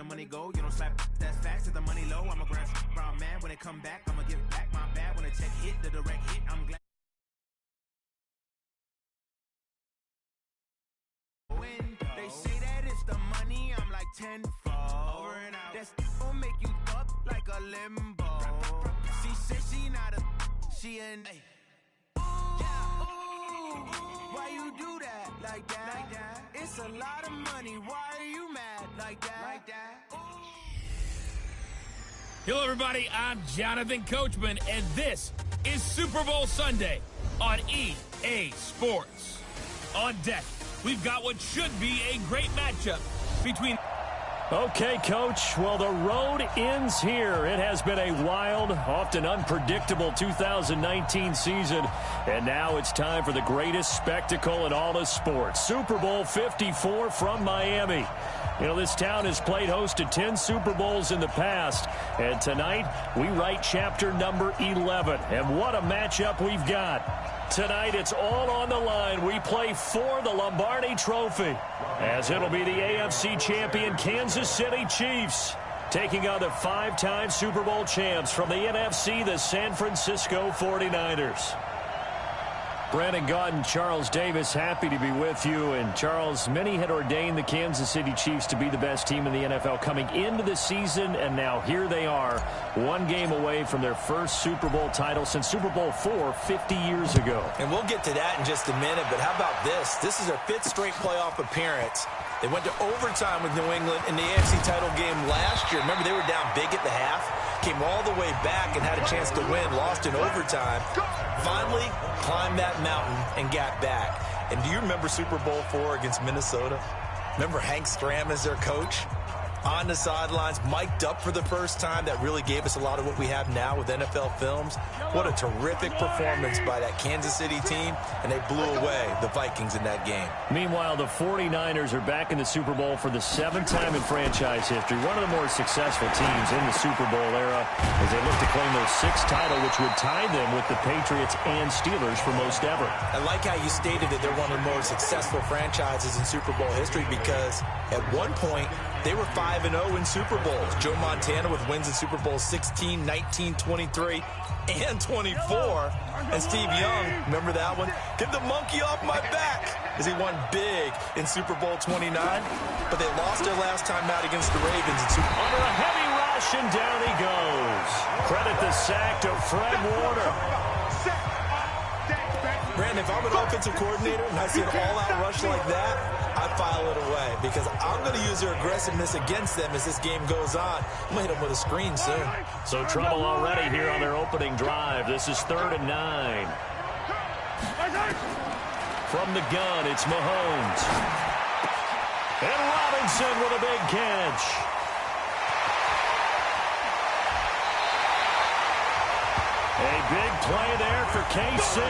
the money go. You don't slap that's fast to the money low. I'm a grand brown man. When it come back, I'ma give back my bad. When the check hit, the direct hit, I'm glad. When they say that it's the money, I'm like tenfold. Over and out. That's gon' make you up like a limbo. She said she not a, she an. Why you do that like that? It's a lot of money. Why are you mad like that? Hello, everybody. I'm Jonathan Coachman, and this is Super Bowl Sunday on EA Sports. On deck, we've got what should be a great matchup between... Okay, Coach. Well, the road ends here. It has been a wild, often unpredictable 2019 season. And now it's time for the greatest spectacle in all of sports. Super Bowl 54 from Miami. You know, this town has played host to 10 Super Bowls in the past. And tonight, we write chapter number 11. And what a matchup we've got. Tonight, it's all on the line. We play for the Lombardi Trophy, as it'll be the AFC champion Kansas City Chiefs taking on the 5-time Super Bowl champs from the NFC, the San Francisco 49ers. Brandon Gaudin, Charles Davis, happy to be with you. And Charles, many had ordained the Kansas City Chiefs to be the best team in the NFL coming into the season, and now here they are, one game away from their first Super Bowl title since Super Bowl IV 50 years ago. And we'll get to that in just a minute, but how about this? This is their 5th straight playoff appearance. They went to overtime with New England in the AFC title game last year. Remember, they were down big at the half, came all the way back and had a chance to win, lost in overtime. Finally climbed that mountain and got back. And do you remember Super Bowl IV against Minnesota? Remember Hank Stram as their coach? On the sidelines, mic'd up for the first time. That really gave us a lot of what we have now with NFL films. What a terrific performance by that Kansas City team, and they blew away the Vikings in that game. Meanwhile, the 49ers are back in the Super Bowl for the 7th time in franchise history. One of the more successful teams in the Super Bowl era as they look to claim their 6th title, which would tie them with the Patriots and Steelers for most ever. I like how you stated that they're one of the more successful franchises in Super Bowl history because at one point, they were 5-0 in Super Bowls. Joe Montana with wins in Super Bowl 16, 19, 23, and 24. And Steve Young, remember that one? Get the monkey off my back as he won big in Super Bowl 29. But they lost their last time out against the Ravens in Super Bowl. Under a heavy rush, and down he goes. Credit the sack to Fred Warner. Brandon, if I'm an offensive coordinator and I see an all-out rush like that, I file it away because I'm going to use their aggressiveness against them as this game goes on. I'm going to hit them with a screen soon. So trouble already here on their opening drive. This is 3rd and 9. From the gun, it's Mahomes. And Robinson with a big catch. A big play there for KC.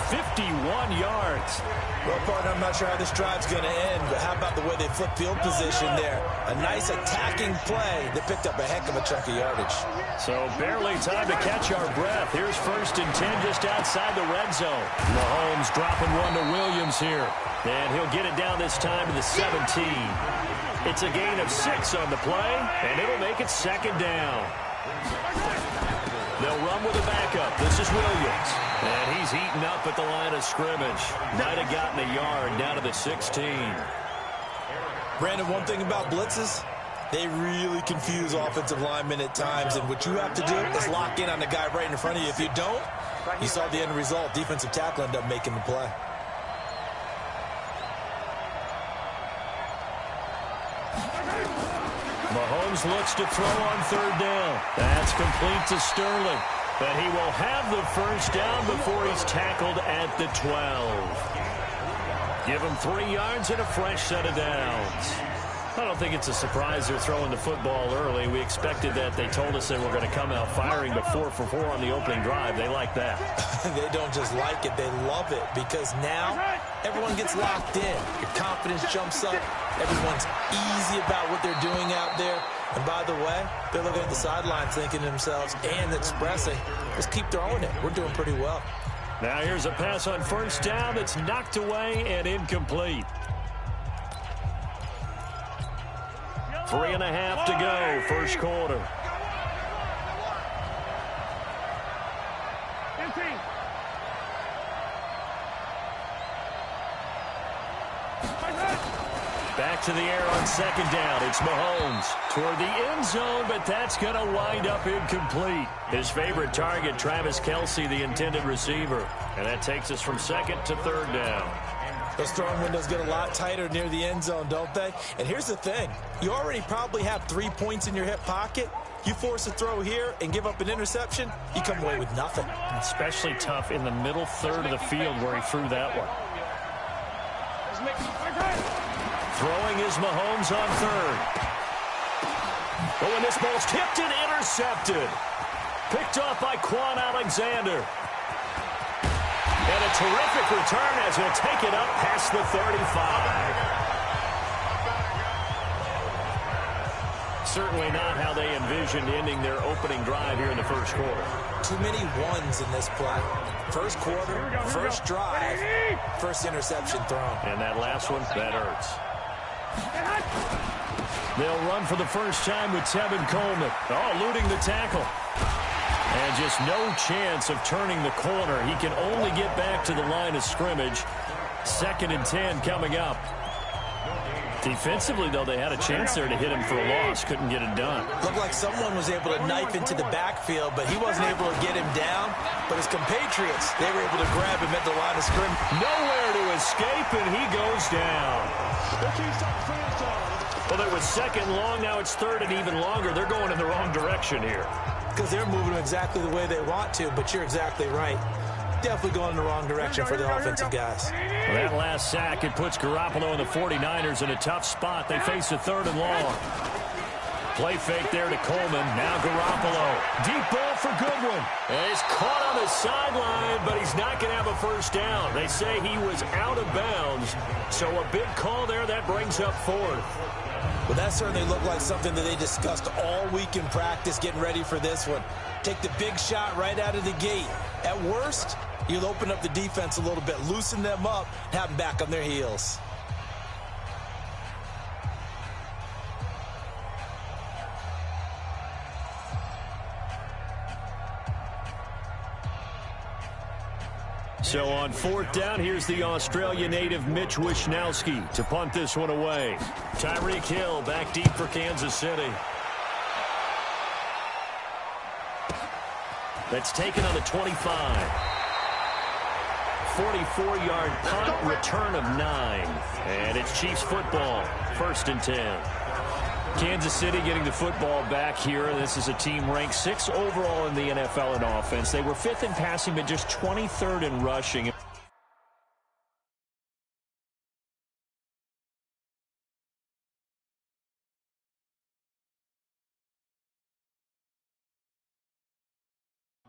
51 yards. Well, partner, I'm not sure how this drive's going to end, but how about the way they flip field position there? A nice attacking play that picked up a heck of a chunk of yardage. So barely time to catch our breath. Here's 1st and 10 just outside the red zone. Mahomes dropping one to Williams here. And he'll get it down this time to the 17. It's a gain of 6 on the play, and it'll make it 2nd down. They'll run with a backup. This is Williams. And he's heating up at the line of scrimmage. Might have gotten a yard down to the 16. Brandon, one thing about blitzes, they really confuse offensive linemen at times. And what you have to do is lock in on the guy right in front of you. If you don't, you saw the end result. Defensive tackle ended up making the play. Mahomes looks to throw on 3rd down. That's complete to Sterling. But he will have the first down before he's tackled at the 12. Give him 3 yards and a fresh set of downs. I don't think it's a surprise they're throwing the football early. We expected that. They told us they were going to come out firing, but 4 for 4 on the opening drive. They like that. They don't just like it, they love it, because now everyone gets locked in. Your confidence jumps up. Everyone's easy about what they're doing out there. And by the way, they're looking at the sideline thinking to themselves and expressing, let's keep throwing it. We're doing pretty well. Now here's a pass on 1st down that's knocked away and incomplete. 3.5 to go, first quarter. Back to the air on second down. It's Mahomes toward the end zone, but that's going to wind up incomplete. His favorite target, Travis Kelce, the intended receiver. And that takes us from second to third down. Those throwing windows get a lot tighter near the end zone, don't they? And here's the thing. You already probably have 3 points in your hip pocket. You force a throw here and give up an interception, you come away with nothing. Especially tough in the middle third of the field where he threw that one. Throwing is Mahomes on third. Oh, and this ball's tipped and intercepted. Picked off by Quan Alexander. And a terrific return as he'll take it up past the 35. Certainly not how they envisioned ending their opening drive here in the first quarter. Too many ones in this play. First quarter, first drive, first interception thrown. And that last one, that hurts. They'll run for the first time with Tevin Coleman. Oh, eluding the tackle. And just no chance of turning the corner. He can only get back to the line of scrimmage. 2nd and 10 coming up. Defensively, though, they had a chance there to hit him for a loss. Couldn't get it done. Looked like someone was able to knife into the backfield, but he wasn't able to get him down. But his compatriots, they were able to grab him at the line of scrimmage. Nowhere to escape, and he goes down. Well, it was 2nd long. Now it's 3rd and even longer. They're going in the wrong direction here. Because they're moving exactly the way they want to, but you're exactly right. Definitely going in the wrong direction for the offensive guys. Well, that last sack, it puts Garoppolo and the 49ers in a tough spot. They face a 3rd and long. Play fake there to Coleman. Now Garoppolo. Deep ball for Goodwin. And he's caught on the sideline, but he's not going to have a first down. They say he was out of bounds. So a big call there. That brings up 4th. Well, that certainly looked like something that they discussed all week in practice, getting ready for this one. Take the big shot right out of the gate. At worst, you'll open up the defense a little bit, loosen them up, have them back on their heels. So on 4th down, here's the Australia native Mitch Wishnowski to punt this one away. Tyreek Hill back deep for Kansas City. That's taken on the 25. 44-yard punt, return of 9. And it's Chiefs football, 1st and 10. Kansas City getting the football back here. This is a team ranked 6th overall in the NFL in offense. They were 5th in passing, but just 23rd in rushing.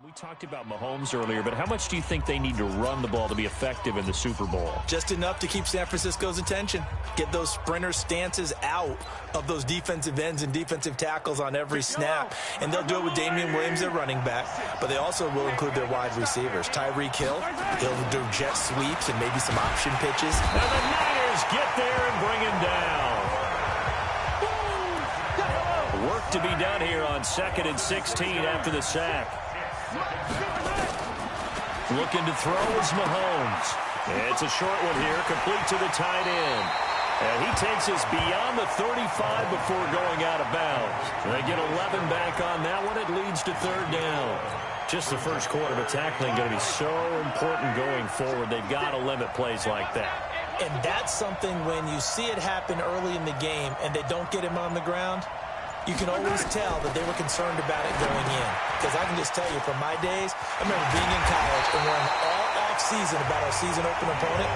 We talked about Mahomes earlier, but how much do you think they need to run the ball to be effective in the Super Bowl? Just enough to keep San Francisco's attention. Get those sprinter stances out of those defensive ends and defensive tackles on every snap. And they'll do it with Damian Williams, their running back, but they also will include their wide receivers. Tyreek Hill, he'll do jet sweeps and maybe some option pitches. And the Niners get there and bring him down. Work to be done here on 2nd and 16 after the sack. Looking to throw is Mahomes. It's a short one here, complete to the tight end. And he takes us beyond the 35 before going out of bounds. They get 11 back on that one. It leads to 3rd down. Just the first quarter, but tackling going to be so important going forward. They've got to limit plays like that. And that's something when you see it happen early in the game and they don't get him on the ground, you can always tell that they were concerned about it going in. Because I can just tell you from my days, I remember being in college and worrying all off-season about our season open opponent,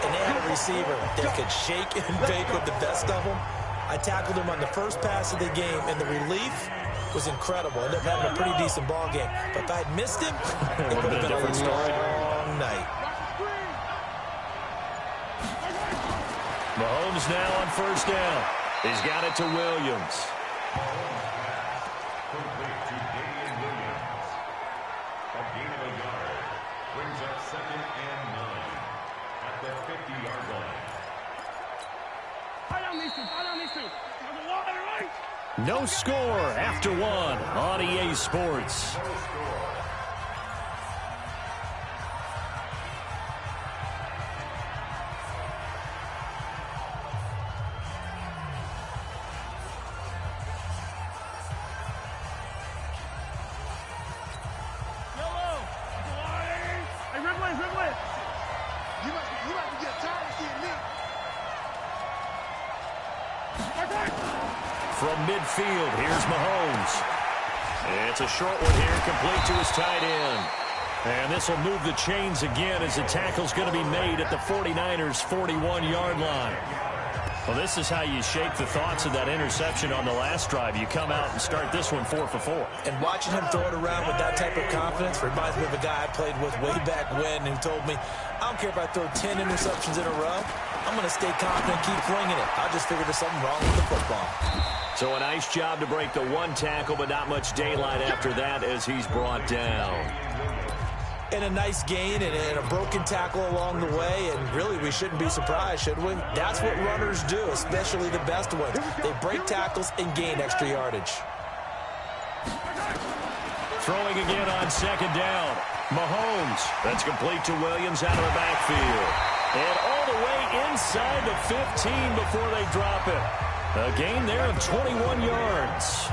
and they had a receiver that could shake and bake with the best of them. I tackled him on the first pass of the game, and the relief was incredible. Ended up having a pretty decent ball game. But if I had missed him, it would have been a long night. Mahomes now on 1st down. He's got it to Williams. No score after one on EA Sports. From midfield, here's Mahomes. It's a short one here, complete to his tight end. And this will move the chains again as the tackle's going to be made at the 49ers' 41-yard line. Well, this is how you shake the thoughts of that interception on the last drive. You come out and start this one 4 for 4. And watching him throw it around with that type of confidence reminds me of a guy I played with way back when who told me, I don't care if I throw 10 interceptions in a row. I'm going to stay confident and keep flinging it. I just figured there's something wrong with the football. So a nice job to break the one tackle, but not much daylight after that as he's brought down. And a nice gain and a broken tackle along the way, and really we shouldn't be surprised, should we? That's what runners do, especially the best ones. They break tackles and gain extra yardage. Throwing again on second down. Mahomes. That's complete to Williams out of the backfield. And all the way inside the 15 before they drop it. A gain there of 21 yards.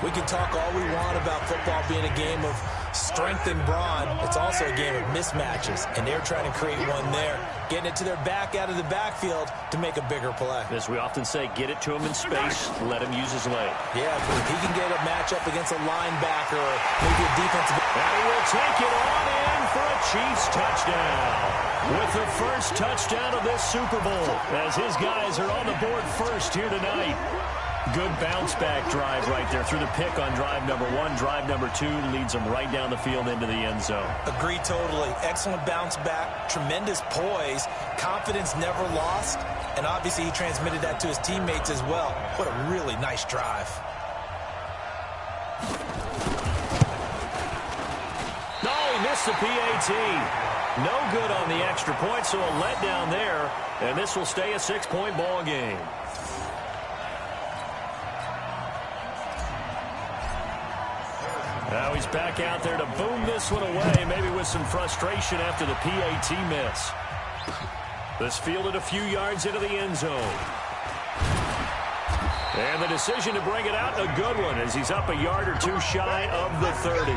We can talk all we want about football being a game of strength and brawn. It's also a game of mismatches, and they're trying to create one there, getting it to their back out of the backfield to make a bigger play. As we often say, get it to him in space, let him use his leg. Yeah, if he can get a matchup against a linebacker or maybe a defensive... And he will take it on in for a Chiefs touchdown. With the first touchdown of this Super Bowl, as his guys are on the board first here tonight. Good bounce-back drive right there through the pick on drive number 1. Drive number 2 leads them right down the field into the end zone. Agree totally. Excellent bounce-back, tremendous poise, confidence never lost, and obviously he transmitted that to his teammates as well. What a really nice drive. No, he missed the PAT. No good on the extra point, so a letdown there, and this will stay a 6-point ball game. Now he's back out there to boom this one away, maybe with some frustration after the PAT miss. This fielded a few yards into the end zone. And the decision to bring it out, a good one, as he's up a yard or two shy of the 30.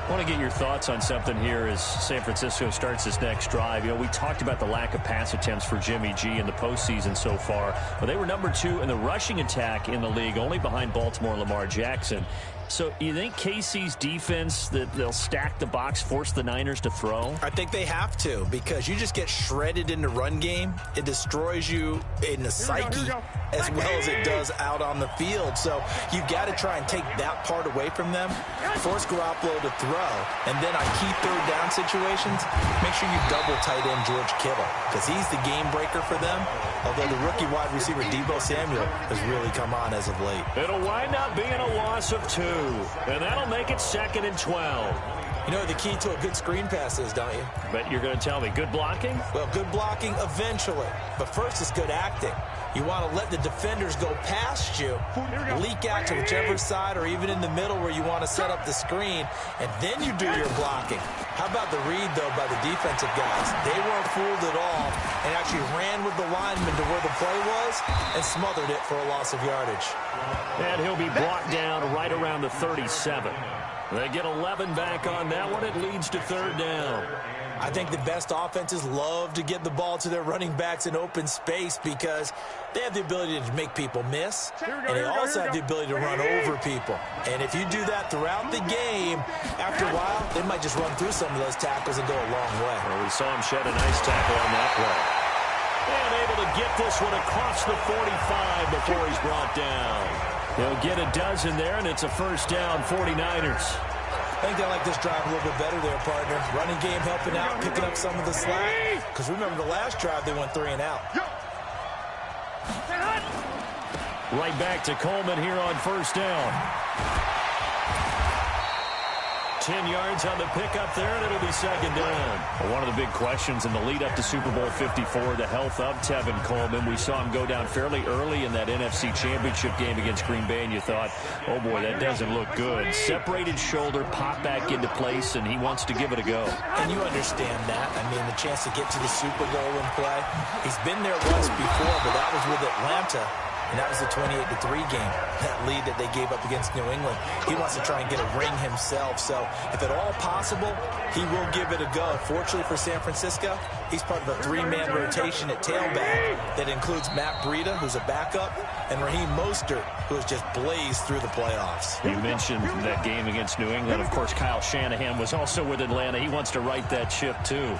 I want to get your thoughts on something here as San Francisco starts this next drive. You know, we talked about the lack of pass attempts for Jimmy G in the postseason so far. Well, they were number 2 in the rushing attack in the league, only behind Baltimore and Lamar Jackson. So you think KC's defense, that they'll stack the box, force the Niners to throw? I think they have to, because you just get shredded in the run game. It destroys you in the psyche as well as it does out on the field. So you've got to try and take that part away from them, force Garoppolo to throw, and then on key third down situations, make sure you double tight end George Kittle, because he's the game breaker for them, although the rookie wide receiver Deebo Samuel has really come on as of late. It'll wind up being a loss of 2, and that'll make it 2nd and 12. You know what the key to a good screen pass is, don't you? But you're going to tell me, good blocking? Well, good blocking eventually, but first it's good acting. You want to let the defenders go past you, leak out to whichever side or even in the middle where you want to set up the screen, and then you do your blocking. How about the read, though, by the defensive guys? They weren't fooled at all and actually ran with the lineman to where the play was and smothered it for a loss of yardage. And he'll be brought down right around the 37. They get 11 back on that one. It leads to 3rd down. I think the best offenses love to get the ball to their running backs in open space because they have the ability to make people miss, and they also have the ability to run over people. And if you do that throughout the game, after a while, they might just run through some of those tackles and go a long way. Well, we saw him shed a nice tackle on that play. And able to get this one across the 45 before he's brought down. He'll get a dozen there, and it's a 1st down, 49ers. I think they like this drive a little bit better there, partner. Running game helping out, picking up some of the slack. Because remember, the last drive, they went 3 and out. Right back to Coleman here on 1st down. 10 yards on the pickup there, and it'll be second down. Well, one of the big questions in the lead-up to Super Bowl 54, the health of Tevin Coleman. We saw him go down fairly early in that NFC Championship game against Green Bay, and you thought, oh, boy, that doesn't look good. Separated shoulder, pop back into place, and he wants to give it a go. And you understand that. I mean, the chance to get to the Super Bowl and play. He's been there once before, but that was with Atlanta. And that was the 28-3 game, that lead that they gave up against New England. He wants to try and get a ring himself. So if at all possible, he will give it a go. Fortunately for San Francisco, he's part of a three-man rotation at tailback that includes Matt Breida, who's a backup, and Raheem Mostert, who has just blazed through the playoffs. You mentioned that game against New England. Of course, Kyle Shanahan was also with Atlanta. He wants to right that ship, too.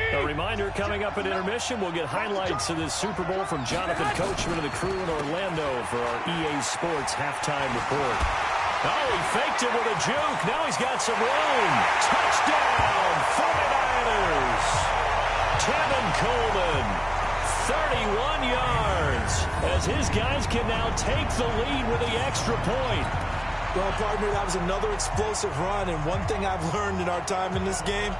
A reminder, coming up at intermission, we'll get highlights of this Super Bowl from Jonathan Coachman and the crew in Orlando for our EA Sports halftime report. Oh, he faked it with a juke. Now he's got some room. Touchdown, 49ers. Tevin Coleman, 31 yards, as his guys can now take the lead with the extra point. Well, partner, that was another explosive run, and one thing I've learned in our time in this game,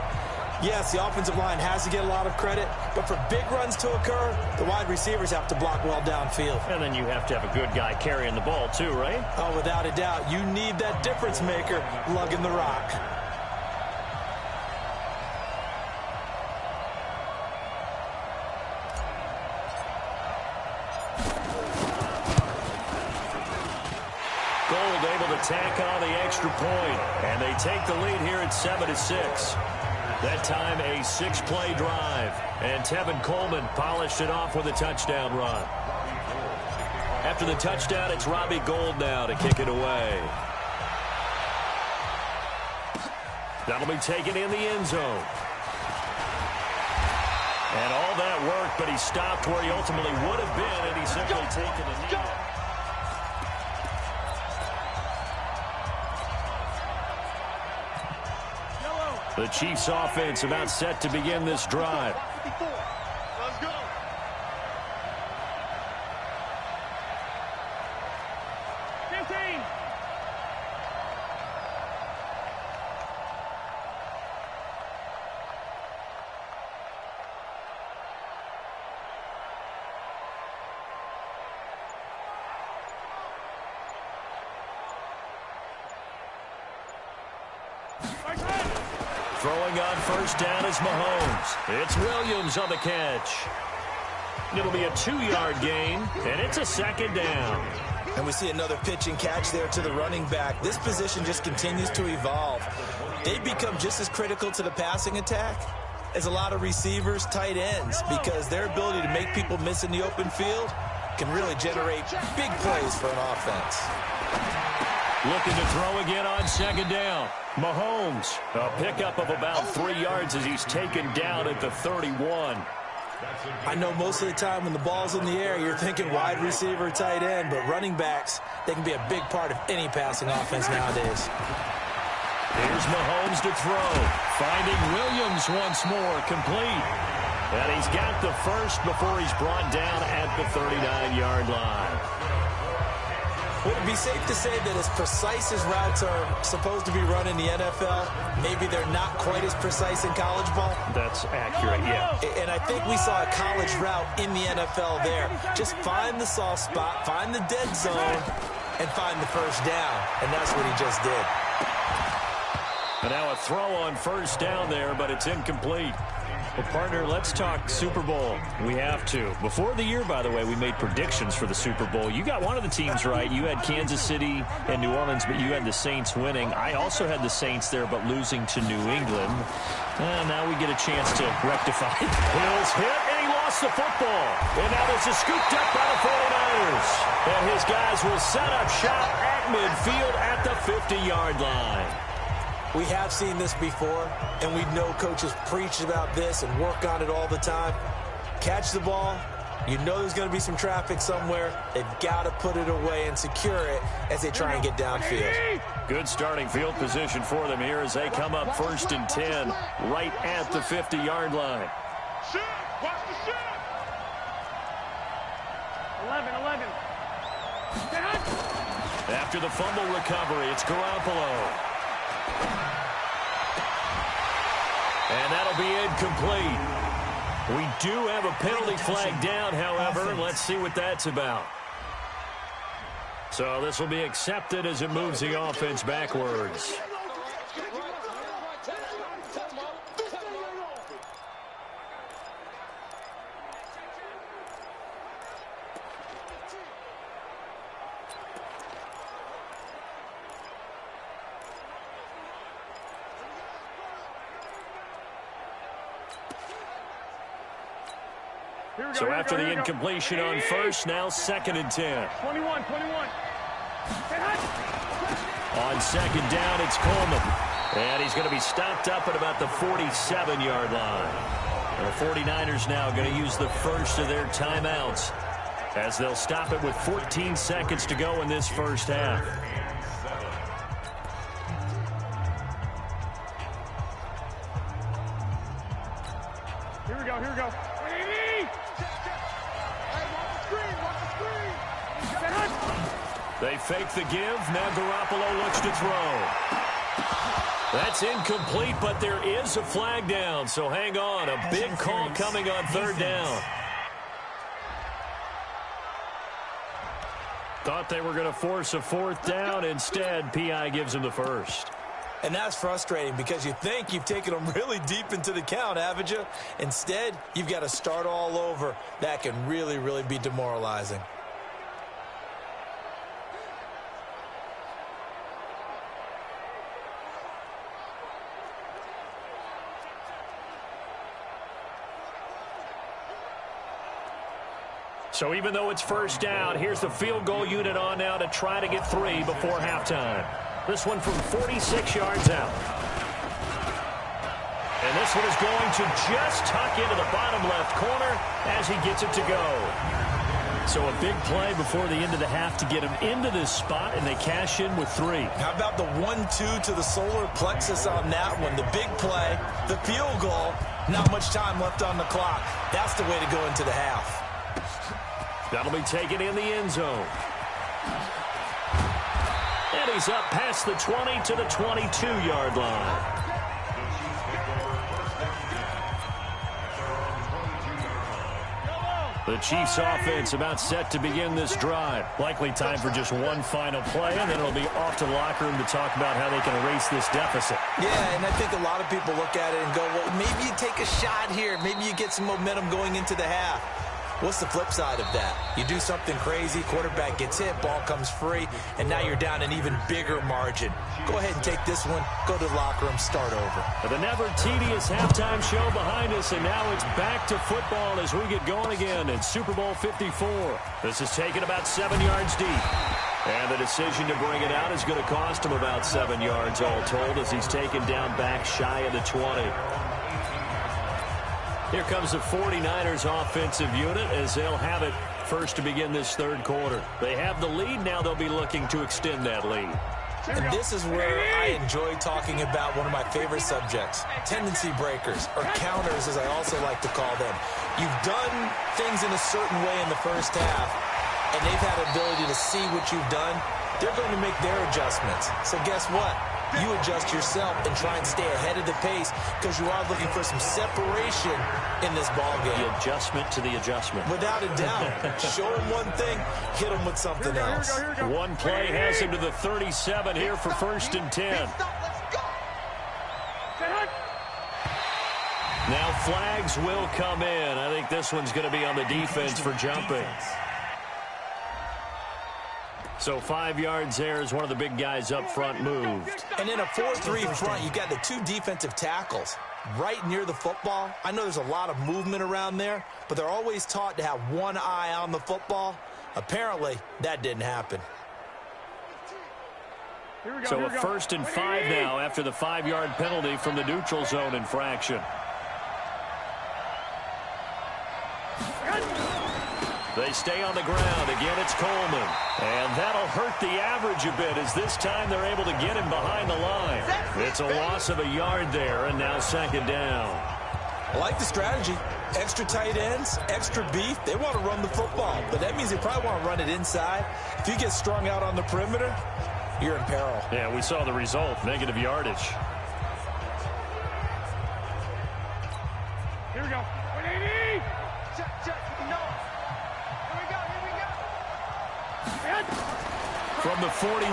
yes, the offensive line has to get a lot of credit, but for big runs to occur, the wide receivers have to block well downfield. And then you have to have a good guy carrying the ball too, right? Oh, without a doubt. You need that difference maker lugging the rock. Gold able to tack on the extra point, and they take the lead here at 7-6. That time a 6-play drive, and Tevin Coleman polished it off with a touchdown run. After the touchdown, it's Robbie Gould now to kick it away. That'll be taken in the end zone. And all that work, but he stopped where he ultimately would have been, and he's simply taken a knee. The Chiefs offense about set to begin this drive. Let's go. Throwing on first down is Mahomes. It's Williams on the catch. It'll be a 2-yard gain, and it's a second down. And we see another pitch and catch there to the running back. This position just continues to evolve. They become just as critical to the passing attack as a lot of receivers, tight ends, because their ability to make people miss in the open field can really generate big plays for an offense. Looking to throw again on second down. Mahomes, a pickup of about 3 yards as he's taken down at the 31. I know most of the time when the ball's in the air, you're thinking wide receiver, tight end, but running backs, they can be a big part of any passing offense nowadays. Here's Mahomes to throw. Finding Williams once more, complete. And he's got the first before he's brought down at the 39-yard line. Would it be safe to say that as precise as routes are supposed to be run in the NFL, maybe they're not quite as precise in college ball? That's accurate, yeah. And I think we saw a college route in the NFL there. Just find the soft spot, find the dead zone, and find the first down. And that's what he just did. And now a throw on first down there, but it's incomplete. Well, partner, let's talk Super Bowl. We have to. Before the year, by the way, we made predictions for the Super Bowl. You got one of the teams right. You had Kansas City and New Orleans, but you had the Saints winning. I also had the Saints there, but losing to New England. Now we get a chance to rectify. Hills hit, and he lost the football. And now there's a scooped up by the 49ers. And his guys will set up shop at midfield at the 50-yard line. We have seen this before, and we know coaches preach about this and work on it all the time. Catch the ball. You know there's going to be some traffic somewhere. They've got to put it away and secure it as they try and get downfield. Good starting field position for them here as they come up 1st and 10 right at the 50-yard line. Shift. Watch the shift. 11. After the fumble recovery, it's Garoppolo. And that'll be incomplete. We do have a penalty flag down, however. Let's see what that's about. So this will be accepted as it moves the offense backwards. So after the incompletion on first, now 2nd and 10. 21. On 2nd down, it's Coleman. And he's going to be stopped up at about the 47-yard line. The 49ers now going to use the first of their timeouts as they'll stop it with 14 seconds to go in this first half. Here we go. They fake the give. Now Garoppolo looks to throw. That's incomplete, but there is a flag down. So hang on. A big call coming on 3rd down. Thought they were going to force a 4th down. Instead, P.I. gives him the first. And that's frustrating because you think you've taken them really deep into the count, haven't you? Instead, you've got to start all over. That can really, really be demoralizing. So even though it's first down, here's the field goal unit on now to try to get 3 before halftime. This one from 46 yards out. And this one is going to just tuck into the bottom left corner as he gets it to go. So a big play before the end of the half to get him into this spot, and they cash in with 3. How about the 1-2 to the solar plexus on that one? The big play, the field goal, not much time left on the clock. That's the way to go into the half. That'll be taken in the end zone. And he's up past the 20 to the 22-yard line. The Chiefs offense about set to begin this drive. Likely time for just one final play, and then it'll be off to the locker room to talk about how they can erase this deficit. Yeah, and I think a lot of people look at it and go, well, maybe you take a shot here. Maybe you get some momentum going into the half. What's the flip side of that? You do something crazy, quarterback gets hit, ball comes free, and now you're down an even bigger margin. Go ahead and take this one, go to the locker room, start over. The never tedious halftime show behind us, and now it's back to football as we get going again in Super Bowl 54. This is taken about 7 yards deep. And the decision to bring it out is going to cost him about 7 yards all told as he's taken down back shy of the 20. Here comes the 49ers offensive unit as they'll have it first to begin this third quarter. They have the lead. Now they'll be looking to extend that lead. And this is where I enjoy talking about one of my favorite subjects, tendency breakers, or counters as I also like to call them. You've done things in a certain way in the first half, and they've had the ability to see what you've done. They're going to make their adjustments. So guess what? You adjust yourself and try and stay ahead of the pace because you are looking for some separation in this ball game. The adjustment to the adjustment. Without a doubt. Show them one thing, hit them with something else. One play has him to the 37 here for 1st and 10. Now flags will come in. I think this one's going to be on the defense for jumping. So 5 yards there as one of the big guys up front moved. And in a 4-3 front, you got the 2 defensive tackles right near the football. I know there's a lot of movement around there, but they're always taught to have one eye on the football. Apparently, that didn't happen. So a 1st and 5 now after the 5-yard penalty from the neutral zone infraction. They stay on the ground. Again, it's Coleman. And that'll hurt the average a bit as this time they're able to get him behind the line. It's a loss of a yard there, and now 2nd down. I like the strategy. Extra tight ends, extra beef, they want to run the football, but that means they probably want to run it inside. If you get strung out on the perimeter, you're in peril. Yeah, we saw the result, negative yardage. Here we go. 180. Check. No. Here we go. Hit. From the 41,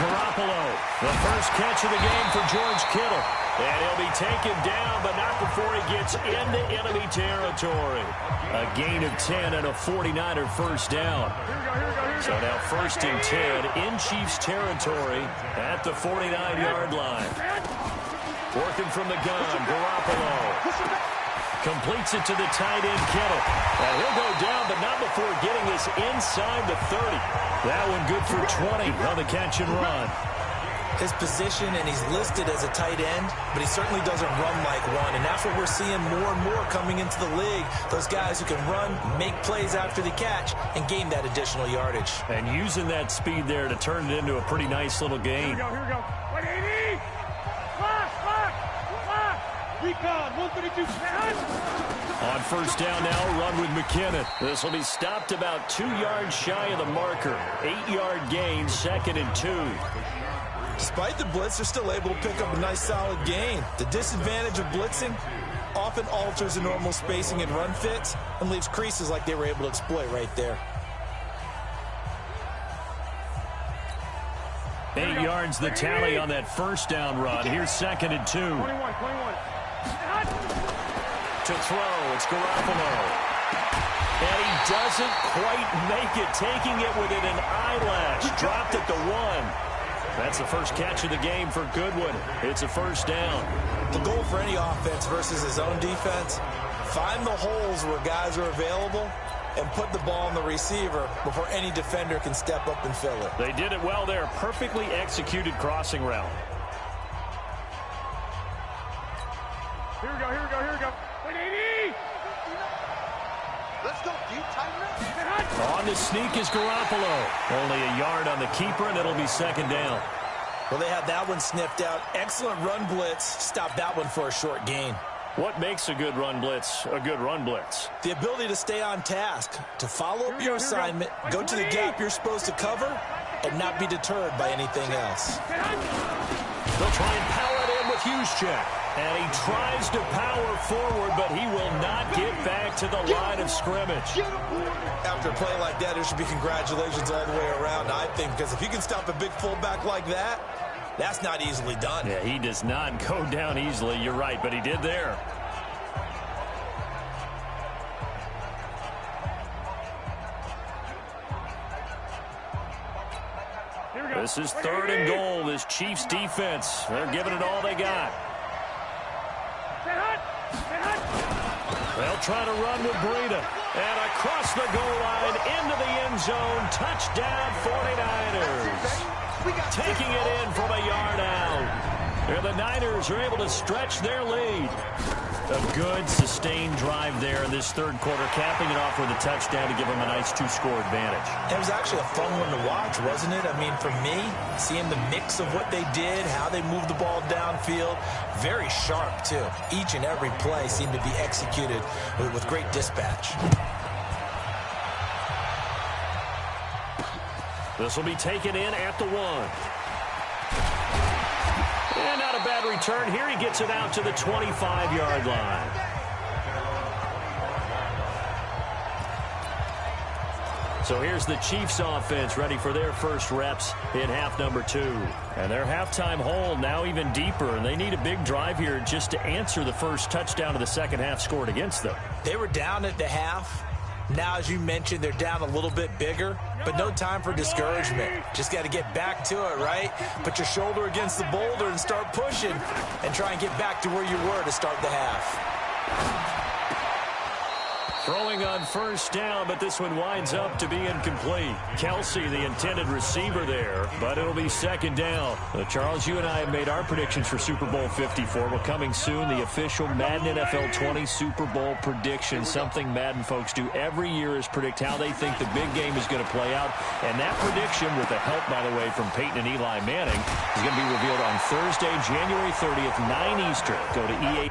Garoppolo. The first catch of the game for George Kittle. And he'll be taken down, but not before he gets into enemy territory. A gain of 10 and a 49er first down. Here we go. So now 1st and 10 in Chiefs territory at the 49-yard line. Working from the gun, Garoppolo. Completes it to the tight end, Kittle. And he'll go down, but not before getting this inside the 30. That one good for 20 on the catch and run. His position, and he's listed as a tight end, but he certainly doesn't run like one, and that's what we're seeing more and more coming into the league. Those guys who can run, make plays after the catch, and gain that additional yardage. And using that speed there to turn it into a pretty nice little game. Here we go. 180. Block. Recon. 132. On first down now, run with McKinnon. This will be stopped about 2 yards shy of the marker. 8-yard gain, 2nd and 2. Despite the blitz, they're still able to pick up a nice solid gain. The disadvantage of blitzing often alters the normal spacing and run fits and leaves creases like they were able to exploit right there. 8 yards the tally on that first down run. Here's 2nd and 2. 21. To throw, it's Garoppolo. And he doesn't quite make it, taking it within an eyelash. Dropped at the 1. That's the first catch of the game for Goodwin. It's a first down. The goal for any offense versus his own defense, find the holes where guys are available and put the ball on the receiver before any defender can step up and fill it. They did it well there. Perfectly executed crossing route. Here we go. 180. Let's go. Do you tighten up? On the sneak is Garoppolo. Only a yard on the keeper, and it'll be 2nd down. Well, they had that one sniffed out. Excellent run blitz. Stop that one for a short gain. What makes a good run blitz a good run blitz? The ability to stay on task, to follow up your assignment, go to the gap you're supposed to cover, and not be deterred by anything else. They'll try and power it in with Juszczyk. And he tries to power forward, but he will not get back to the line of scrimmage. After a play like that, there should be congratulations all the way around, I think, because if you can stop a big fullback like that, that's not easily done. Yeah, he does not go down easily. You're right, but he did there. This is 3rd and goal. This Chiefs defense, they're giving it all they got. They'll try to run with Breida. And across the goal line, into the end zone. Touchdown, 49ers. Taking it in from a yard out. And the Niners are able to stretch their lead. A good, sustained drive there in this 3rd quarter, capping it off with a touchdown to give them a nice 2-score advantage. It was actually a fun one to watch, wasn't it? I mean, for me, seeing the mix of what they did, how they moved the ball downfield, very sharp, too. Each and every play seemed to be executed with great dispatch. This will be taken in at the 1. And not a bad return. Here he gets it out to the 25-yard line. So here's the Chiefs offense ready for their first reps in half number 2. And their halftime hole now even deeper, and they need a big drive here just to answer the first touchdown of the second half scored against them. They were down at the half. Now, as you mentioned, they're down a little bit bigger, but no time for discouragement. Just got to get back to it, right? Put your shoulder against the boulder and start pushing and try and get back to where you were to start the half. Throwing on first down, but this one winds up to be incomplete. Kelsey, the intended receiver there, but it'll be 2nd down. Charles, you and I have made our predictions for Super Bowl 54. Well, coming soon, the official Madden NFL 20 Super Bowl prediction. Something Madden folks do every year is predict how they think the big game is going to play out. And that prediction, with the help, by the way, from Peyton and Eli Manning, is going to be revealed on Thursday, January 30th, 9 Eastern. Go to EA.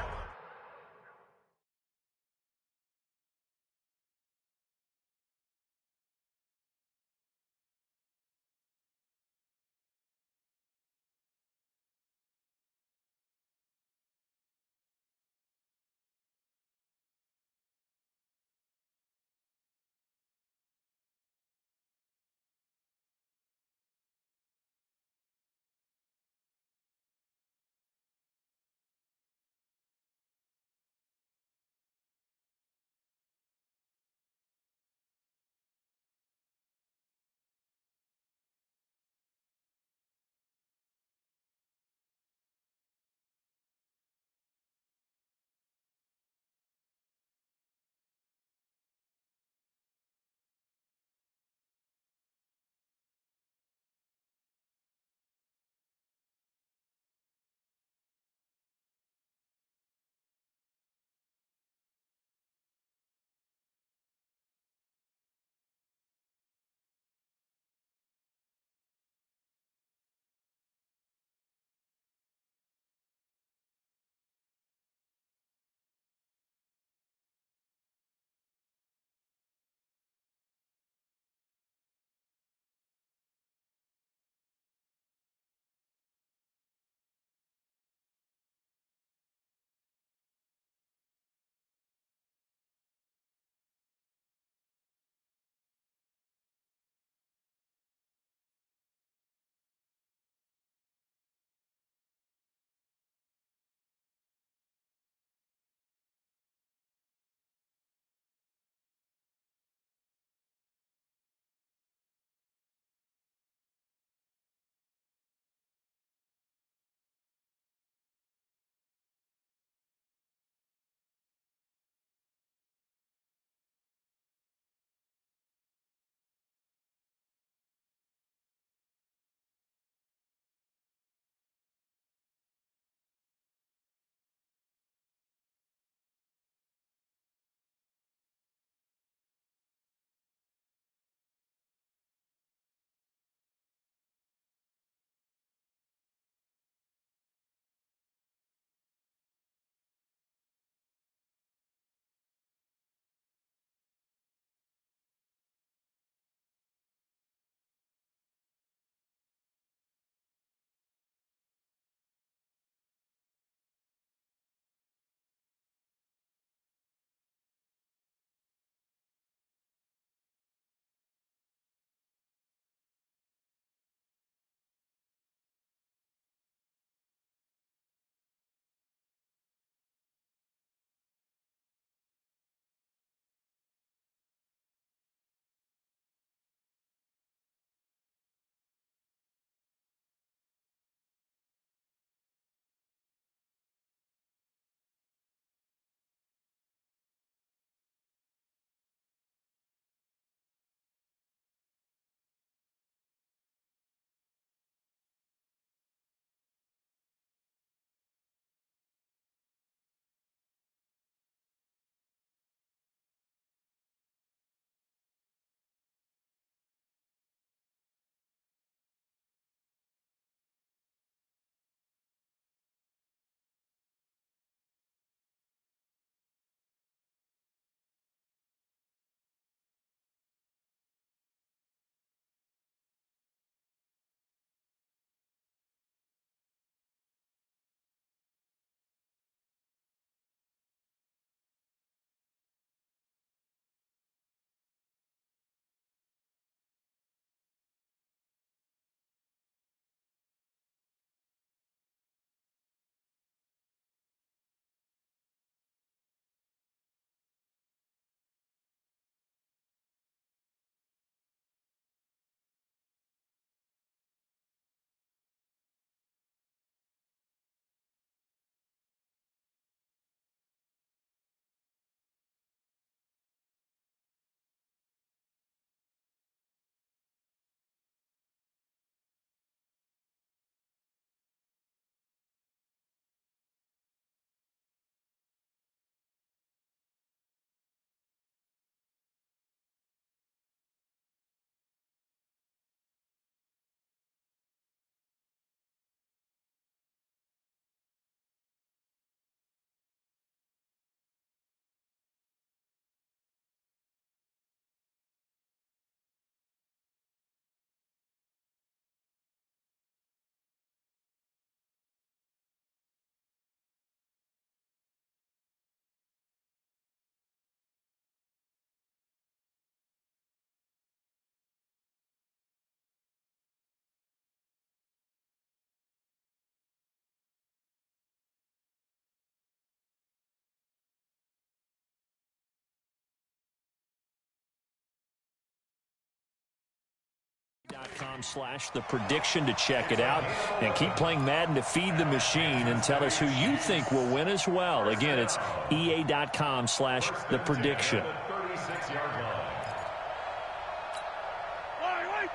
MadeInDetroit17's.com/the-prediction to check it out. And keep playing Madden to feed the machine and tell us who you think will win as well. Again, it's EA.com/the-prediction.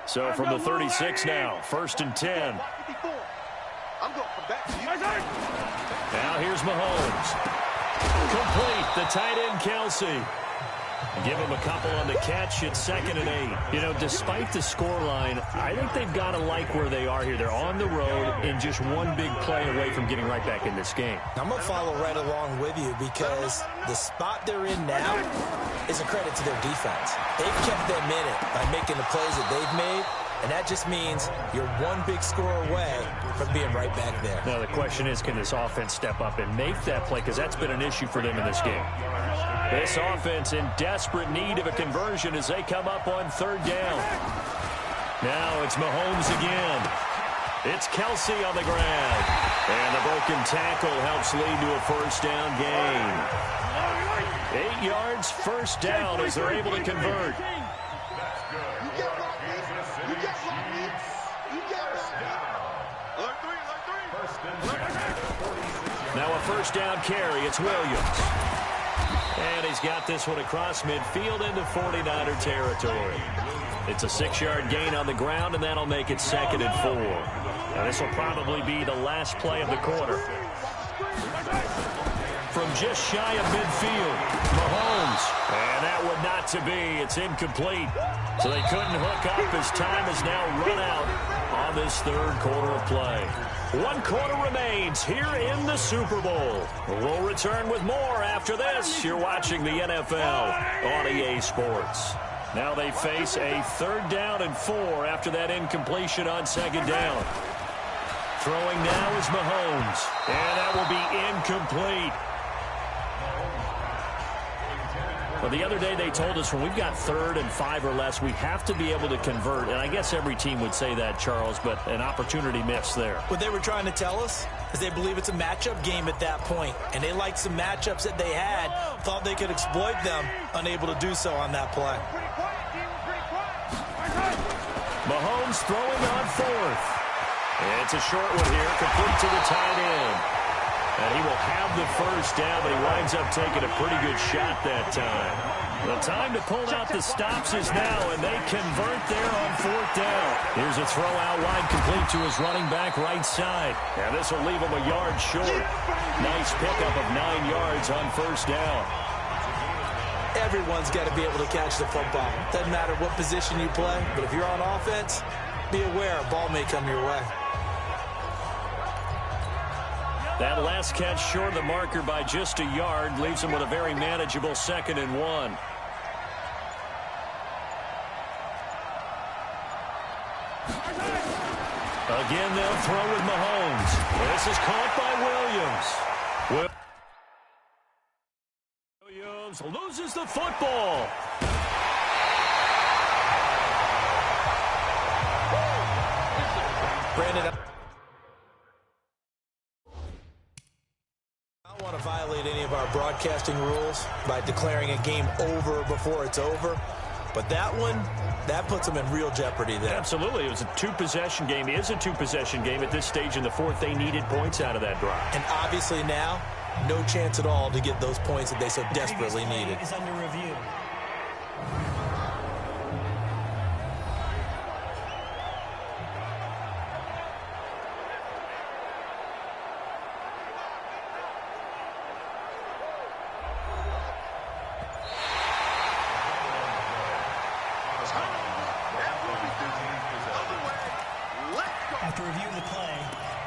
So from the 36 now, 1st and 10. I'm going from back to you. Now here's Mahomes. Complete, the tight end Kelsey. Give him a couple on the catch. It's 2nd and 8. You know, despite the scoreline, I think they've got to like where they are here. They're on the road and just one big play away from getting right back in this game. I'm going to follow right along with you because the spot they're in now is a credit to their defense. They've kept them in it by making the plays that they've made, and that just means you're one big score away from being right back there. Now, the question is, can this offense step up and make that play? Because that's been an issue for them in this game. This offense in desperate need of a conversion as they come up on 3rd down. Now it's Mahomes again. It's Kelsey on the ground. And the broken tackle helps lead to a 1st down gain. 8 yards, 1st down as they're able to convert. Now a 1st down carry. It's Williams. And he's got this one across midfield into 49er territory. It's a 6-yard gain on the ground, and that'll make it 2nd and 4. Now this will probably be the last play of the quarter. From just shy of midfield, Mahomes. And that would not to be. It's incomplete. So they couldn't hook up as time has now run out on this 3rd quarter of play. 1 quarter remains here in the Super Bowl. We'll return with more after this. You're watching the NFL on EA Sports. Now they face a 3rd down and 4 after that incompletion on 2nd down. Throwing now is Mahomes. And that will be incomplete. Well, the other day they told us when we've got 3rd and 5 or less, we have to be able to convert. And I guess every team would say that, Charles, but an opportunity missed there. What they were trying to tell us is they believe it's a matchup game at that point. And they liked some matchups that they had, thought they could exploit them, unable to do so on that play. Mahomes throwing on 4th. It's a short one here, complete to the tight end. And he will have the 1st down, but he winds up taking a pretty good shot that time. The time to pull out the stops is now, and they convert there on 4th down. Here's a throw out wide, complete to his running back right side. And this will leave him a yard short. Nice pickup of 9 yards on 1st down. Everyone's got to be able to catch the football. Doesn't matter what position you play, but if you're on offense, be aware a ball may come your way. That last catch short of the marker by just a yard leaves him with a very manageable 2nd and 1. Again, they'll throw with Mahomes. This is caught by Williams. Williams loses the football. Brandon, I don't want to violate any of our broadcasting rules by declaring a game over before it's over. But that one, that puts them in real jeopardy there. Absolutely. It was a 2-possession game. It is a 2-possession game. At this stage in the 4th, they needed points out of that drive. And obviously now, no chance at all to get those points that they so desperately needed. Is under review. After review of the play,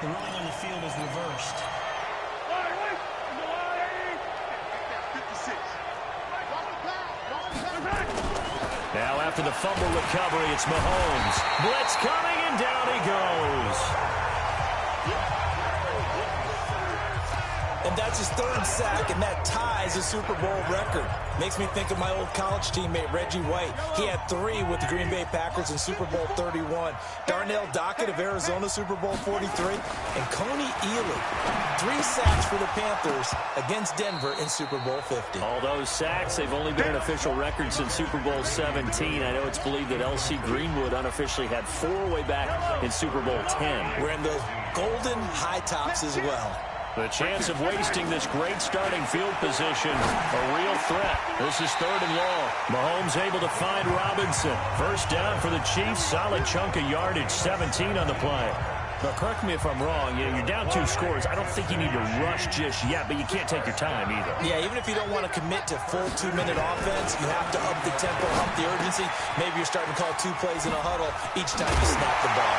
the ruling on the field is reversed. Now after the fumble recovery, it's Mahomes. Blitz coming, and down he goes. And And that's his third sack, and that ties his Super Bowl record. Makes me think of my old college teammate, Reggie White. He had 3 with the Green Bay Packers in Super Bowl 31. Darnell Dockett of Arizona, Super Bowl 43. And Coney Ealy, 3 sacks for the Panthers against Denver in Super Bowl 50. All those sacks, they've only been an official record since Super Bowl 17. I know it's believed that L.C. Greenwood unofficially had 4 way back in Super Bowl 10. Wearing those golden high tops as well. The chance of wasting this great starting field position, a real threat. This is 3rd and long. Mahomes able to find Robinson. First down for the Chiefs. Solid chunk of yardage, 17 on the play. Now, correct me if I'm wrong. You're down 2 scores. I don't think you need to rush just yet, but you can't take your time either. Yeah, even if you don't want to commit to full 2-minute offense, you have to up the tempo, up the urgency. Maybe you're starting to call 2 plays in a huddle each time you snap the ball.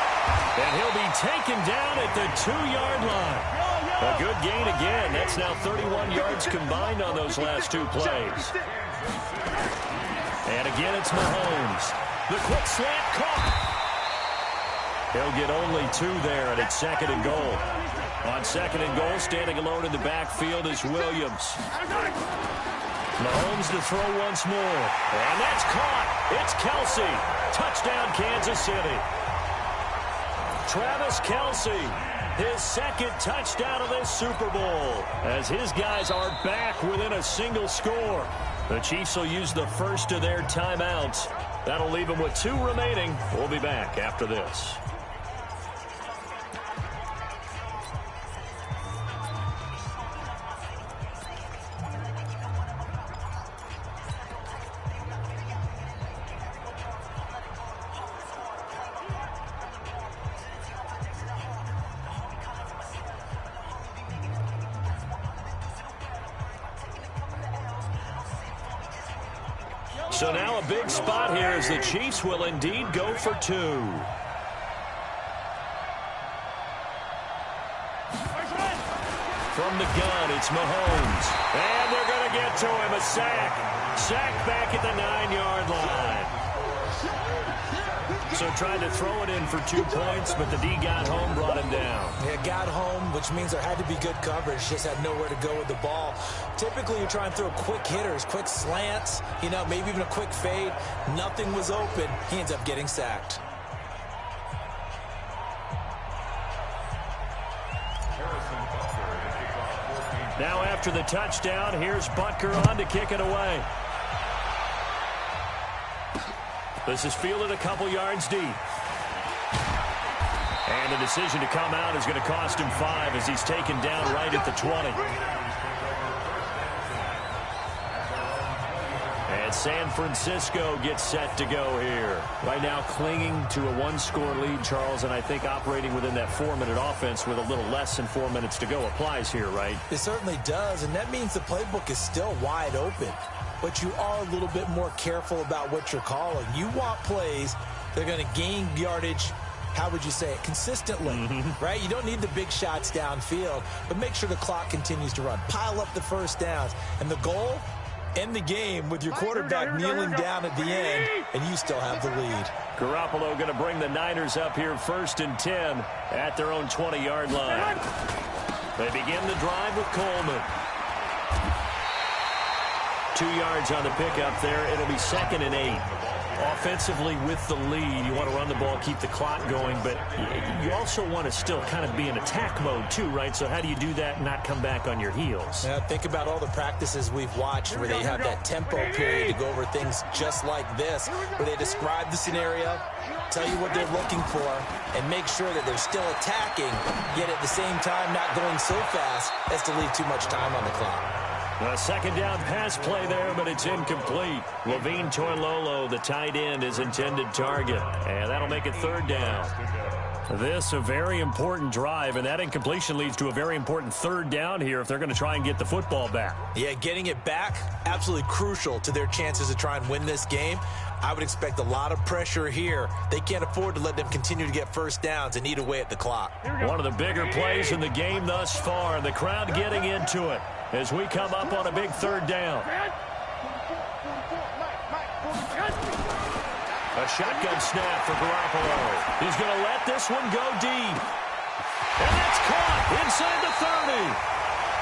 And he'll be taken down at the 2-yard line. A good gain again. That's now 31 yards combined on those last 2 plays. And again, it's Mahomes. The quick slant caught. He'll get only 2 there, and it's 2nd and goal. On 2nd and goal, standing alone in the backfield is Williams. Mahomes to throw once more. And that's caught. It's Kelsey. Touchdown, Kansas City. Travis Kelsey, his 2nd touchdown of this Super Bowl, as his guys are back within a single score. The Chiefs will use the first of their timeouts. That'll leave them with 2 remaining. We'll be back after this. So now a big spot here as the Chiefs will indeed go for 2. From the gun, it's Mahomes. And they're going to get to him. A sack. Sack back at the 9-yard line. So tried to throw it in for 2 points, but the D got home, brought him down. Yeah, got home, which means there had to be good coverage. Just had nowhere to go with the ball. Typically, you're trying to throw quick hitters, quick slants, maybe even a quick fade. Nothing was open. He ends up getting sacked. Now after the touchdown, here's Butker on to kick it away. This is fielded a couple yards deep. And the decision to come out is going to cost him 5 as he's taken down right at the 20. And San Francisco gets set to go here. Right now clinging to a 1-score lead, Charles, and I think operating within that 4-minute offense with a little less than 4 minutes to go applies here, right? It certainly does, and that means the playbook is still wide open. But you are a little bit more careful about what you're calling. You want plays that are going to gain yardage, how would you say it, consistently, right? You don't need the big shots downfield, but make sure the clock continues to run. Pile up the first downs. And the goal, end the game with your quarterback kneeling down at the end, and you still have the lead. Garoppolo going to bring the Niners up here 1st and 10 at their own 20-yard line. They begin the drive with Coleman. 2 yards on the pickup there. It'll be 2nd and 8. Offensively with the lead, you want to run the ball, keep the clock going, but you also want to still kind of be in attack mode too, right? So how do you do that and not come back on your heels? Now, think about all the practices we've watched where they have that tempo period to go over things just like this, where they describe the scenario, tell you what they're looking for, and make sure that they're still attacking, yet at the same time not going so fast as to leave too much time on the clock. A 2nd down pass play there, but it's incomplete. Levine Toilolo, the tight end, is intended target. And that'll make it 3rd down. This a very important drive, and that incompletion leads to a very important 3rd down here if they're going to try and get the football back. Yeah, getting it back, absolutely crucial to their chances to try and win this game. I would expect a lot of pressure here. They can't afford to let them continue to get first downs and eat away at the clock. One of the bigger plays in the game thus far, and the crowd getting into it as we come up on a big 3rd down. A shotgun snap for Garoppolo. He's going to let this one go deep. And that's caught inside the 30.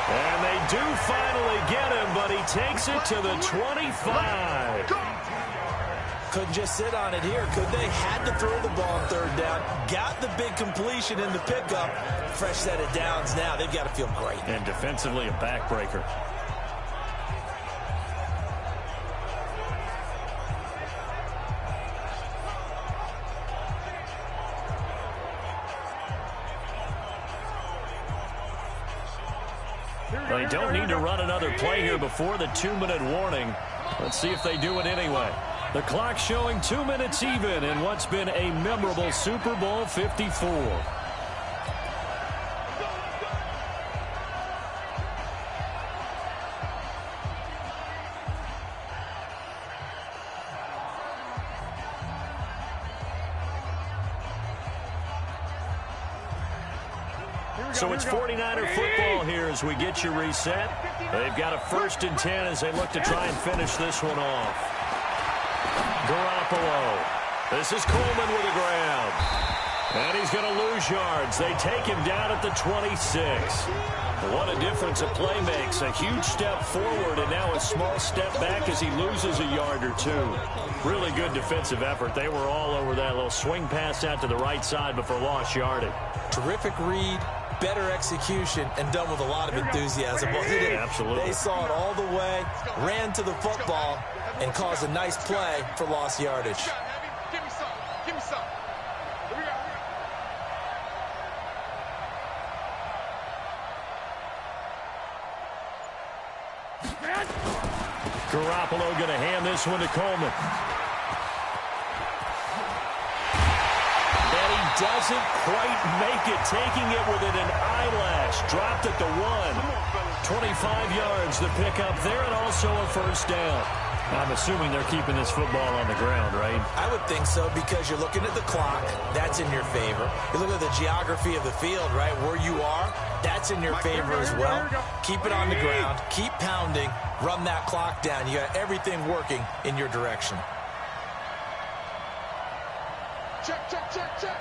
And they do finally get him, but he takes it to the 25. Couldn't just sit on it here, could they? Had to throw the ball on third down. Got the big completion in the pickup. Fresh set of downs now. They've got to feel great. And defensively, a backbreaker. They don't need to run another play here before the 2-minute warning. Let's see if they do it anyway. The clock showing 2 minutes even in what's been a memorable Super Bowl 54. So it's 49er football here as we get you reset. They've got a 1st and 10 as they look to try and finish this one off. Garoppolo. This is Coleman with the grab. And he's going to lose yards. They take him down at the 26. What a difference a play makes. A huge step forward and now a small step back as he loses a yard or two. Really good defensive effort. They were all over that little swing pass out to the right side before lost yardage. Terrific read, better execution, and done with a lot of enthusiasm, wasn't it? Absolutely. They saw it all the way, ran to the football, and caused a nice play for lost yardage. Give me some. Give me some. Here we go. Garoppolo going to hand this one to Coleman. And he doesn't quite make it, taking it within an eyelash. Dropped at the 1. 25 yards the pickup there, and also a 1st down. I'm assuming they're keeping this football on the ground, right? I would think so, because you're looking at the clock. That's in your favor. You look at the geography of the field, right? Where you are, that's in your favor as well. Keep it on the ground. Keep pounding. Run that clock down. You got everything working in your direction. Check, check, check, check.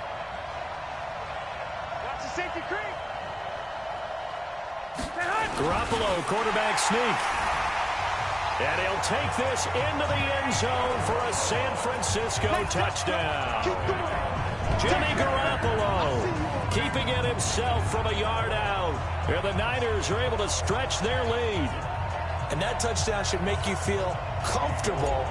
Watch the safety creep. Garoppolo, quarterback sneak. And he'll take this into the end zone for a San Francisco touchdown. Jimmy Garoppolo keeping it himself from a yard out. Here the Niners are able to stretch their lead. And that touchdown should make you feel comfortable.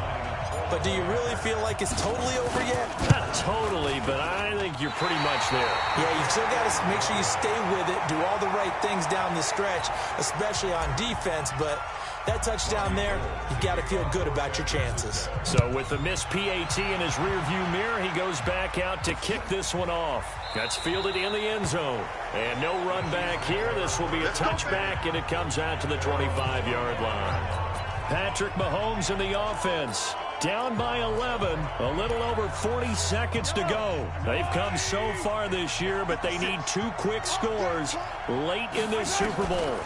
But do you really feel like it's totally over yet? Not totally, but I think you're pretty much there. Yeah, you've still got to make sure you stay with it, do all the right things down the stretch, especially on defense. But that touchdown there, you've got to feel good about your chances. So with the missed PAT in his rearview mirror, he goes back out to kick this one off. That's fielded in the end zone. And no run back here. This will be a touchback, and it comes out to the 25-yard line. Patrick Mahomes in the offense. Down by 11, a little over 40 seconds to go. They've come so far this year, but they need 2 quick scores late in this Super Bowl.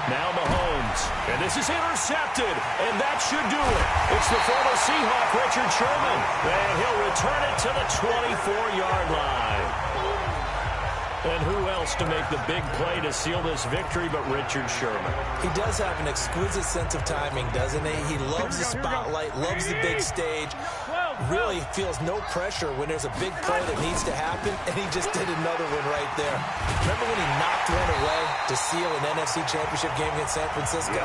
Now Mahomes, and this is intercepted, and that should do it. It's the former Seahawk, Richard Sherman, and he'll return it to the 24-yard line. And who else to make the big play to seal this victory but Richard Sherman? He does have an exquisite sense of timing, doesn't he? He loves the spotlight, loves the big stage, really feels no pressure when there's a big play that needs to happen, and he just did another one right there. Remember when he knocked one away to seal an NFC Championship game against San Francisco?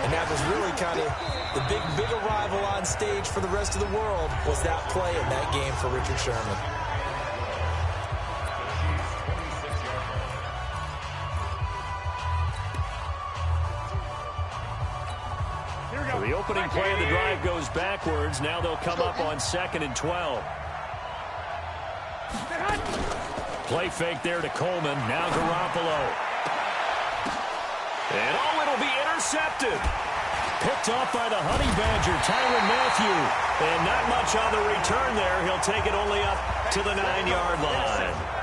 And that was really kind of the big arrival on stage for the rest of the world, was that play in that game for Richard Sherman. The opening play of the drive goes backwards. Now they'll come up on 2nd and 12. Play fake there to Coleman. Now Garoppolo. And it'll be intercepted. Picked off by the Honey Badger, Tyron Matthew. And not much on the return there. He'll take it only up to the 9-yard line.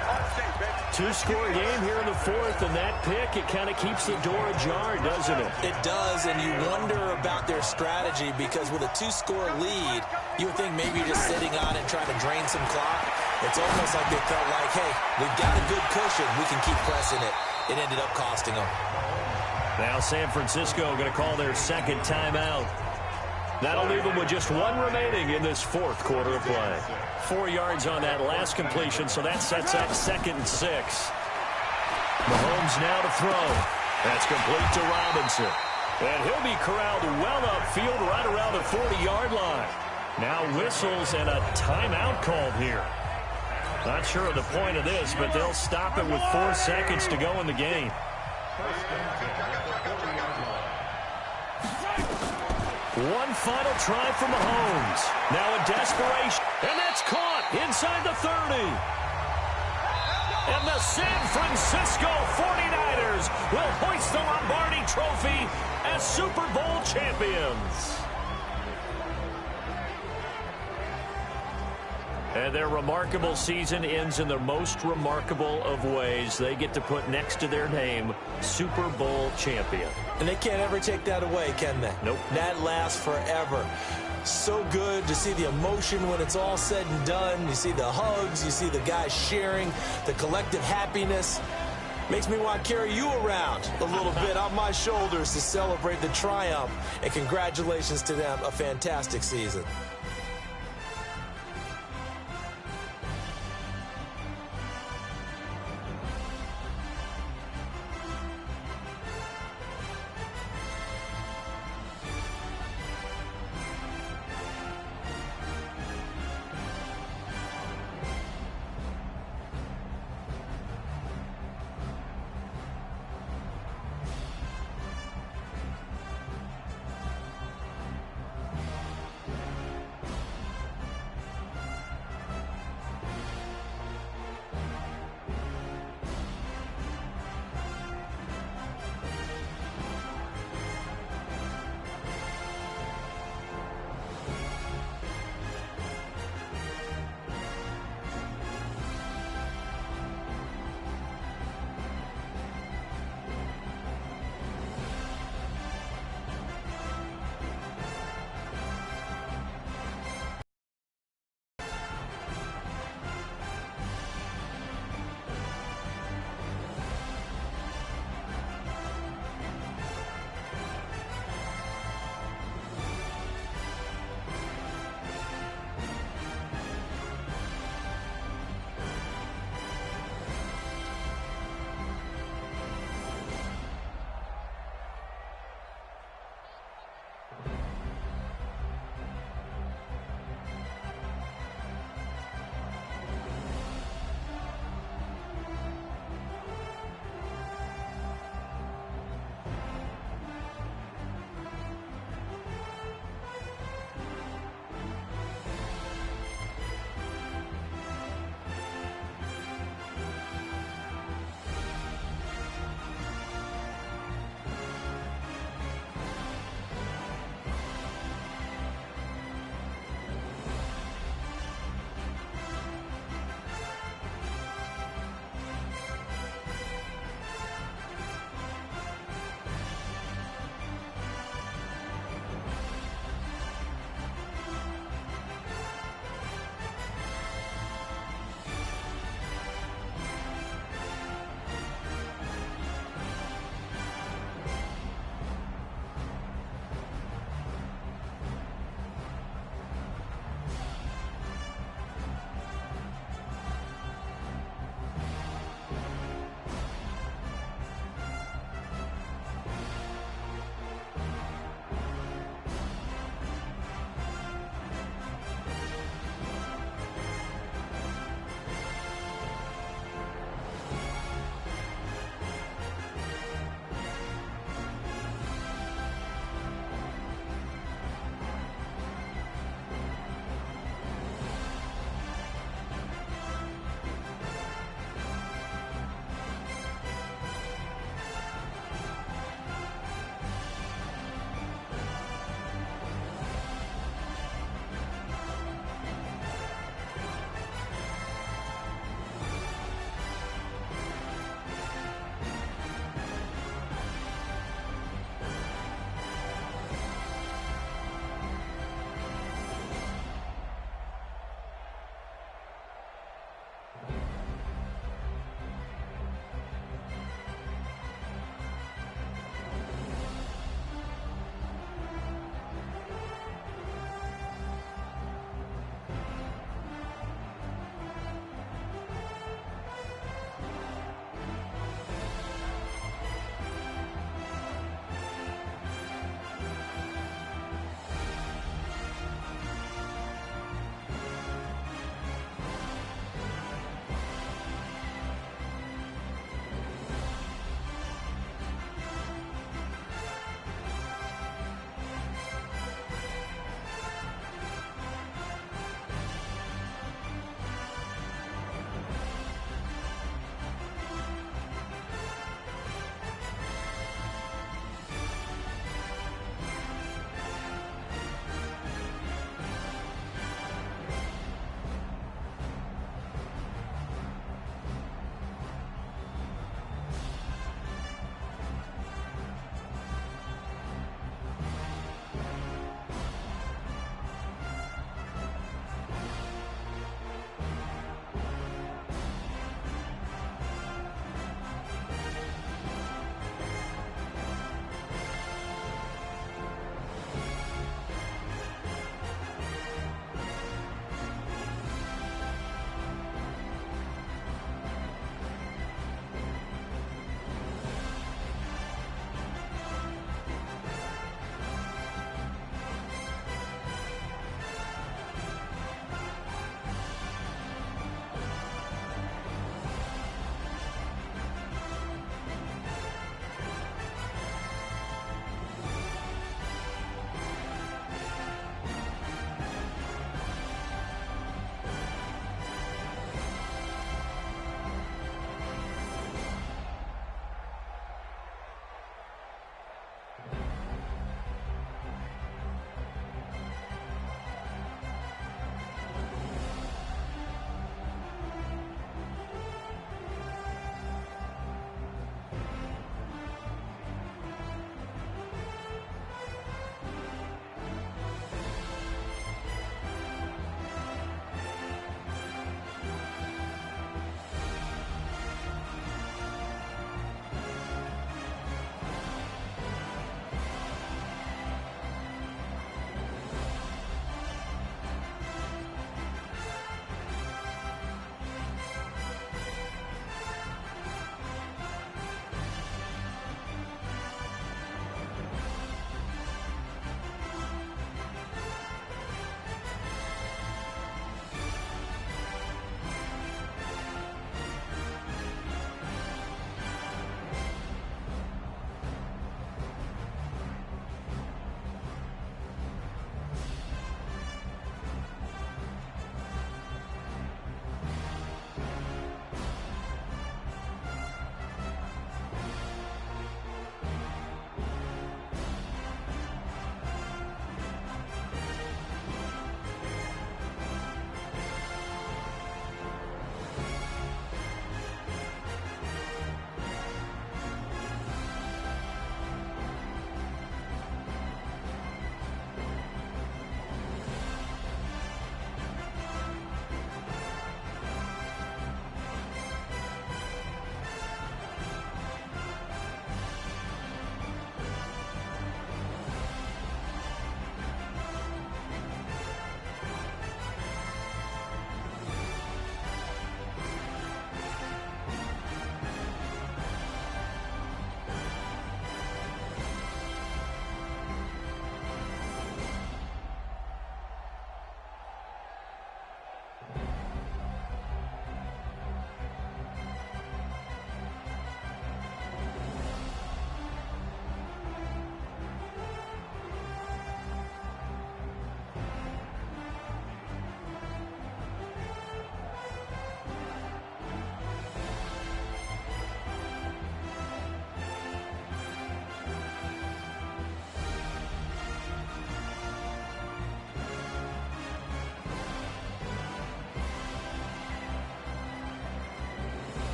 2-score game here in the 4th, and that pick, it kind of keeps the door ajar, doesn't it? It does, and you wonder about their strategy, because with a 2-score lead, you would think maybe you're just sitting on it trying to drain some clock. It's almost like they felt like, hey, we've got a good cushion. We can keep pressing it. It ended up costing them. Now San Francisco going to call their second timeout. That'll leave them with just one remaining in this fourth quarter of play. 4 yards on that last completion, so that sets up 2nd and 6. Mahomes now to throw. That's complete to Robinson. And he'll be corralled well upfield right around the 40-yard line. Now whistles and a timeout called here. Not sure of the point of this, but they'll stop it with 4 seconds to go in the game. One final try for Mahomes. Now a desperation. And that's caught inside the 30. And the San Francisco 49ers will hoist the Lombardi Trophy as Super Bowl champions. And their remarkable season ends in the most remarkable of ways. They get to put next to their name, Super Bowl champion. And they can't ever take that away, can they? Nope. That lasts forever. So good to see the emotion when it's all said and done. You see the hugs. You see the guys sharing, the collective happiness. Makes me want to carry you around a little bit on my shoulders to celebrate the triumph. And congratulations to them. A fantastic season.